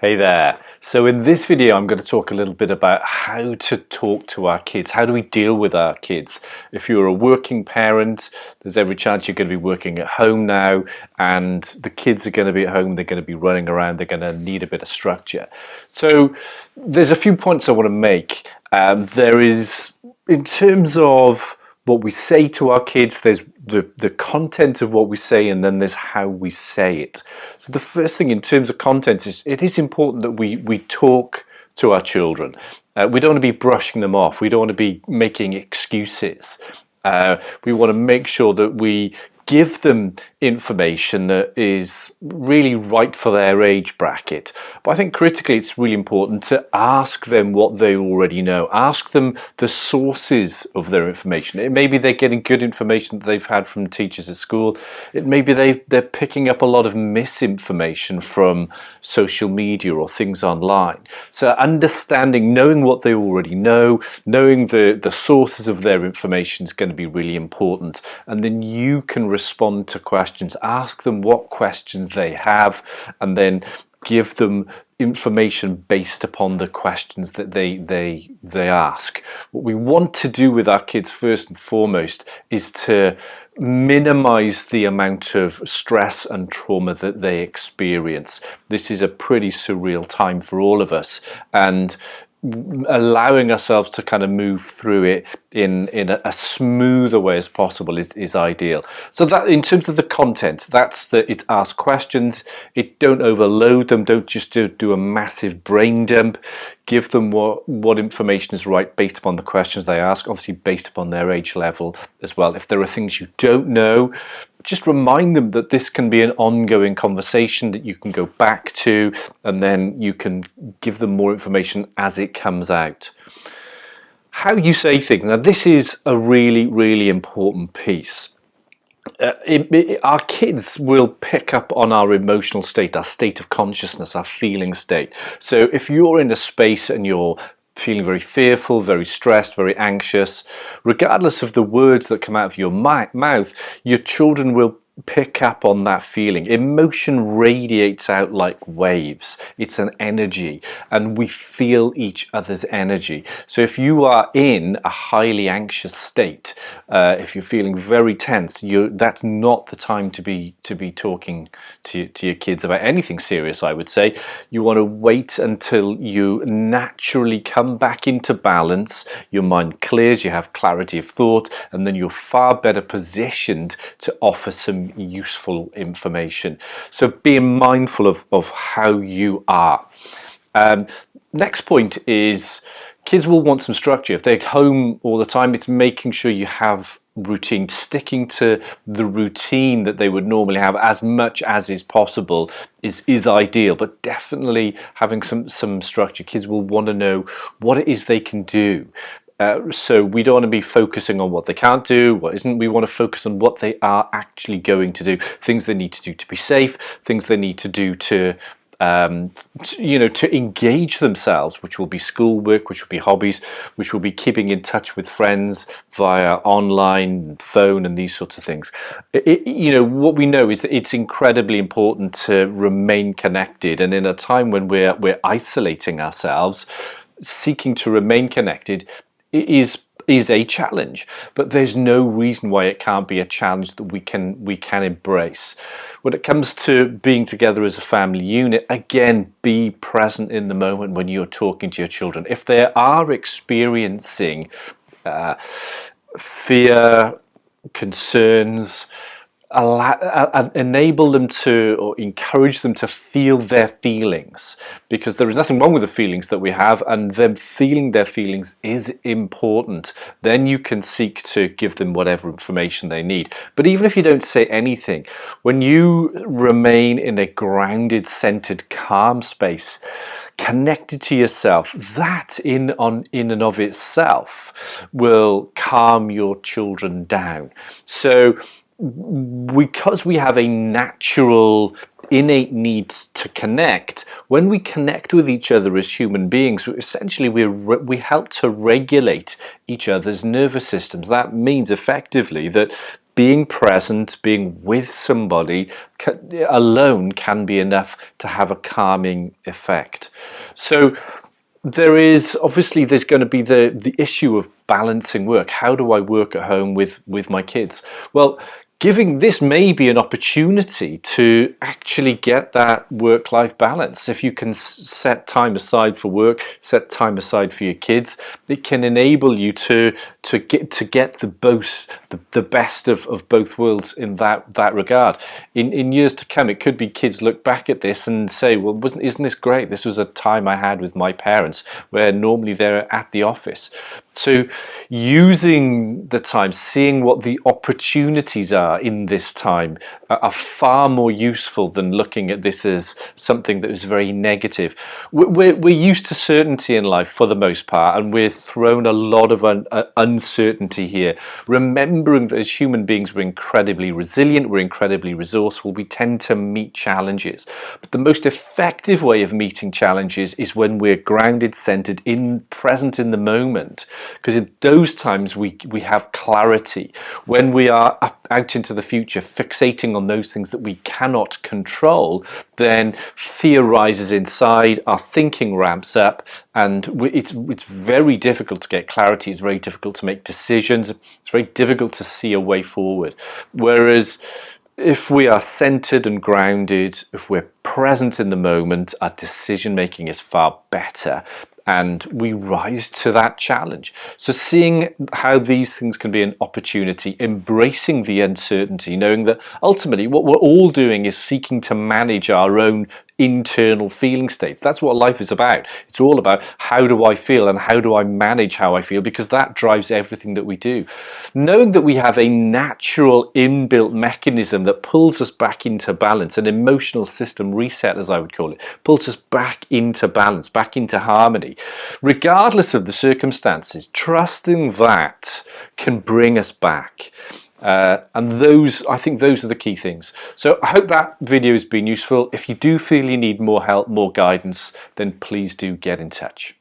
Hey there. So in this video I'm going to talk a little bit about how to talk to our kids. How do we deal with our kids? If you're a working parent, there's every chance you're going to be working at home now, and the kids are going to be at home, they're going to be running around, they're going to need a bit of structure. So there's a few points I want to make. There is, in terms of what we say to our kids, there's the content of what we say, and then there's how we say it. So the first thing in terms of content is it is important that we talk to our children. We don't want to be brushing them off. We don't want to be making excuses. We want to make sure that we give them information that is really right for their age bracket. But I think critically it's really important to ask them what they already know. Ask them the sources of their information. It may be they're getting good information that they've had from teachers at school. It may be they're picking up a lot of misinformation from social media or things online. So understanding, knowing what they already know, knowing the sources of their information is going to be really important. And then you can respond to questions. Ask them what questions they have, and then give them information based upon the questions that they ask. What we want to do with our kids first and foremost is to minimize the amount of stress and trauma that they experience. This is a pretty surreal time for all of us, and allowing ourselves to kind of move through it in a smoother way as possible is ideal. So that in terms of the content, that's that it's ask questions. Don't overload them. Don't just do a massive brain dump. Give them what information is right based upon the questions they ask, obviously based upon their age level as well. If there are things you don't know, just remind them that this can be an ongoing conversation that you can go back to, and then you can give them more information as it comes out. How you say things. Now this is a really, really important piece. Our kids will pick up on our emotional state, our state of consciousness, our feeling state. So if you're in a space and you're feeling very fearful, very stressed, very anxious, regardless of the words that come out of your mouth, your children will pick up on that feeling. Emotion radiates out like waves. It's an energy, and we feel each other's energy. So if you are in a highly anxious state, if you're feeling very tense, that's not the time to be talking to your kids about anything serious, I would say. You want to wait until you naturally come back into balance, your mind clears, you have clarity of thought, and then you're far better positioned to offer some useful information. So being mindful of how you are. Next point is kids will want some structure. If they're home all the time, it's making sure you have routine, sticking to the routine that they would normally have as much as is possible is ideal, but definitely having some structure. Kids will want to know what it is they can do. So we don't want to be focusing on what they can't do, what isn't. We want to focus on what they are actually going to do, things they need to do to be safe, things they need to do to engage themselves, which will be schoolwork, which will be hobbies, which will be keeping in touch with friends via online, phone, and these sorts of things. What we know is that it's incredibly important to remain connected, and in a time when we're isolating ourselves, seeking to remain connected is a challenge, but there's no reason why it can't be a challenge that we can embrace. When it comes to being together as a family unit, again, be present in the moment when you're talking to your children. If they are experiencing fear, concerns, enable them to, or encourage them to feel their feelings, because there is nothing wrong with the feelings that we have, and them feeling their feelings is important. Then you can seek to give them whatever information they need. But even if you don't say anything, when you remain in a grounded, centered, calm space, connected to yourself, that in and of itself will calm your children down. So because we have a natural innate need to connect, when we connect with each other as human beings, essentially we help to regulate each other's nervous systems. That means effectively that being present, being with somebody alone can be enough to have a calming effect. So there's going to be the issue of balancing work. How do I work at home with my kids? Well, giving this may be an opportunity to actually get that work-life balance. If you can set time aside for work, set time aside for your kids, it can enable you to get the best of both worlds in that regard. In years to come, it could be kids look back at this and say, well, isn't this great? This was a time I had with my parents where normally they're at the office. So using the time, seeing what the opportunities are in this time are far more useful than looking at this as something that is very negative. We're used to certainty in life for the most part, and we're thrown a lot of uncertainty here. Remembering that as human beings, we're incredibly resilient, we're incredibly resourceful, we tend to meet challenges. But the most effective way of meeting challenges is when we're grounded, centered, present in the moment. Because in those times we have clarity. When we are out into the future, fixating on those things that we cannot control, then fear rises inside, our thinking ramps up, and it's very difficult to get clarity, it's very difficult to make decisions, it's very difficult to see a way forward. Whereas if we are centered and grounded, if we're present in the moment, our decision making is far better, and we rise to that challenge. So seeing how these things can be an opportunity, embracing the uncertainty, knowing that ultimately what we're all doing is seeking to manage our own internal feeling states. That's what life is about. It's all about how do I feel and how do I manage how I feel, because that drives everything that we do. Knowing that we have a natural inbuilt mechanism that pulls us back into balance, an emotional system reset as I would call it, pulls us back into balance, back into harmony, regardless of the circumstances. Trusting that can bring us back. And I think those are the key things. So I hope that video has been useful. If you do feel you need more help, more guidance, then please do get in touch.